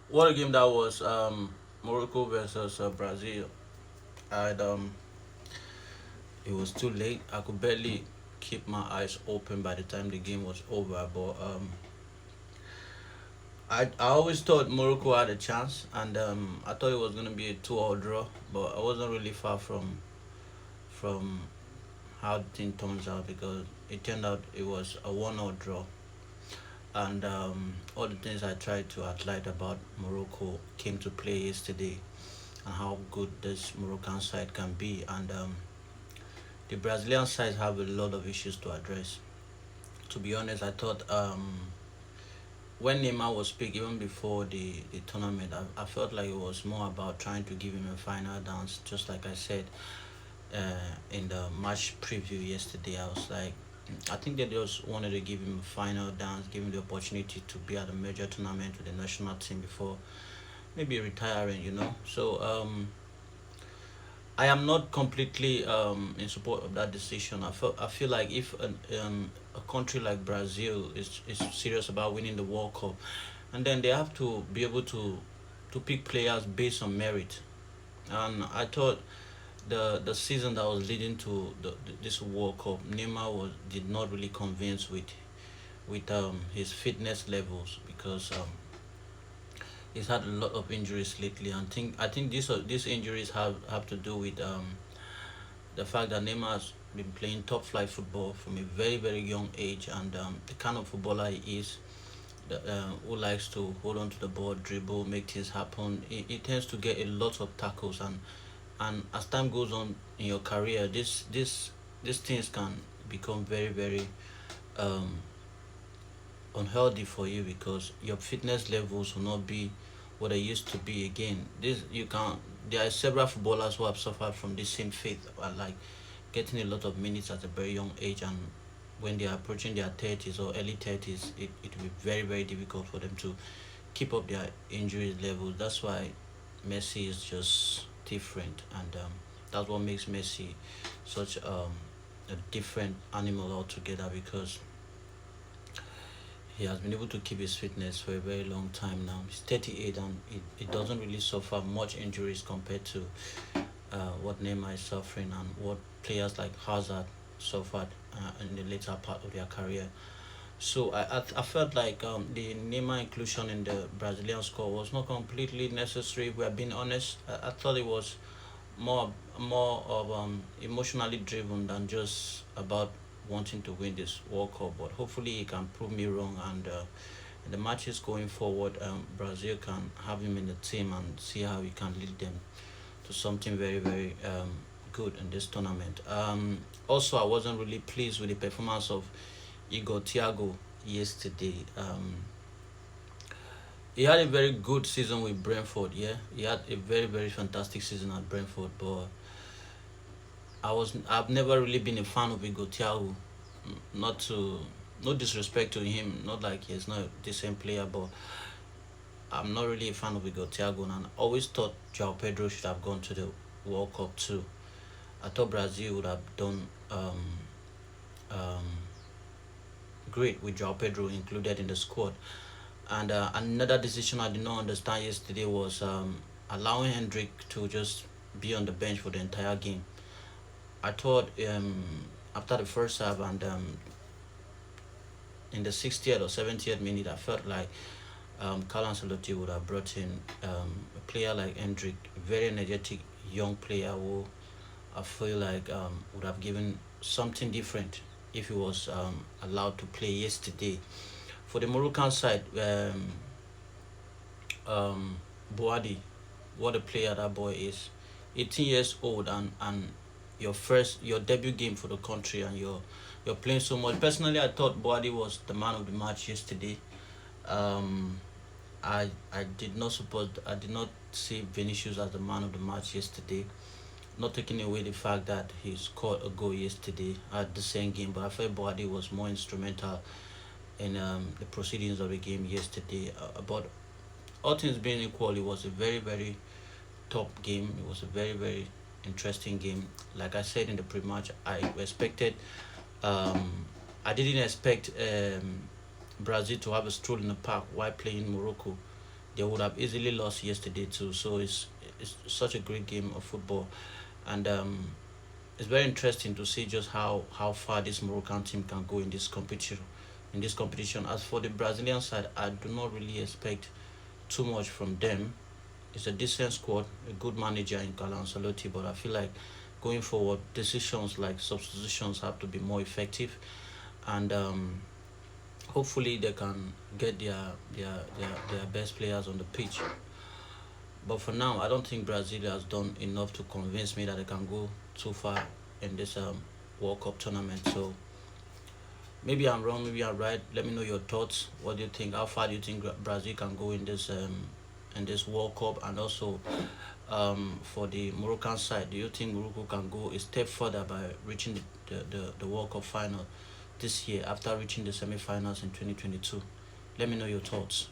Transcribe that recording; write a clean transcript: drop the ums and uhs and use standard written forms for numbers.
What a game that was! Morocco versus Brazil. And it was too late. I could barely keep my eyes open by the time the game was over. But I always thought Morocco had a chance, and I thought it was gonna be a 2-all draw. But I wasn't really far from how the thing turns out because it turned out it was a 1-all draw. And all the things I tried to highlight about Morocco came to play yesterday, and how good this Moroccan side can be. And the Brazilian side have a lot of issues to address. To be honest, I thought when Neymar was picked, even before the tournament, I felt like it was more about trying to give him a final dance, just like I said in the match preview yesterday. I was like, I think they just wanted to give him a final dance, give him the opportunity to be at a major tournament with the national team before maybe retiring, So I am not completely in support of that decision. I feel like if a country like Brazil is serious about winning the World Cup, and then they have to be able to pick players based on merit. And I thought the season that was leading to this World Cup, Neymar did not really convince with his fitness levels because he's had a lot of injuries lately. And I think these injuries have to do with the fact that Neymar has been playing top flight football from a very very young age, and the kind of footballer he is, who likes to hold on to the ball, dribble, make things happen. He tends to get a lot of tackles, and as time goes on in your career, these things can become very very um, unhealthy for you because your fitness levels will not be what they used to be again. This you can There are several footballers who have suffered from this same fate, like getting a lot of minutes at a very young age, and when they are approaching their 30s or early 30s, it will be very very difficult for them to keep up their injury levels. That's why Messi is just different, and that's what makes Messi such a different animal altogether because he has been able to keep his fitness for a very long time now. He's 38, and it doesn't really suffer much injuries compared to what Neymar is suffering and what players like Hazard suffered in the later part of their career. So I felt like the Neymar inclusion in the Brazilian squad was not completely necessary. If we are being honest. I thought it was more more of emotionally driven than just about wanting to win this World Cup. But hopefully he can prove me wrong, and in the matches going forward, Brazil can have him in the team and see how he can lead them to something very very good in this tournament. Also, I wasn't really pleased with the performance of Igor Thiago yesterday. He had a very good season with Brentford. Yeah, he had a very very fantastic season at Brentford. But I've never really been a fan of Igor Thiago. Not to No disrespect to him. Not like he's not a decent player, but I'm not really a fan of Igor Thiago. And I always thought João Pedro should have gone to the World Cup too. I thought Brazil would have done um, great with João Pedro included in the squad. And another decision I did not understand yesterday was allowing Hendrick to just be on the bench for the entire game. I thought after the first half and in the 60th or 70th minute, I felt like Carlo Ancelotti would have brought in a player like Hendrick, a very energetic young player who I feel like would have given something different if he was allowed to play yesterday. For the Moroccan side, Boadi, what a player that boy is. 18 years old, and your debut game for the country, and you're playing so much. Personally, I thought Boadi was the man of the match yesterday. Um, I did not see Vinicius as the man of the match yesterday. Not taking away the fact that he scored a goal yesterday at the same game, but I felt Boadi was more instrumental in the proceedings of the game yesterday. But all things being equal, it was a very very top game. It was a very very interesting game. Like I said in the pre-match, um, I didn't expect Brazil to have a stroll in the park while playing Morocco they would have easily lost yesterday too. So it's such a great game of football, and it's very interesting to see just how far this Moroccan team can go in this competition. In this competition, as for the Brazilian side, I do not really expect too much from them. It's a decent squad, a good manager in Carlo Ancelotti, but I feel like going forward, decisions like substitutions have to be more effective, and hopefully they can get their best players on the pitch. But for now, I don't think Brazil has done enough to convince me that they can go too far in this World Cup tournament. So maybe I'm wrong, maybe I'm right. Let me know your thoughts. What do you think? How far do you think Brazil can go in this World Cup? And also, for the Moroccan side, do you think Morocco can go a step further by reaching the World Cup final this year after reaching the semi-finals in 2022? Let me know your thoughts.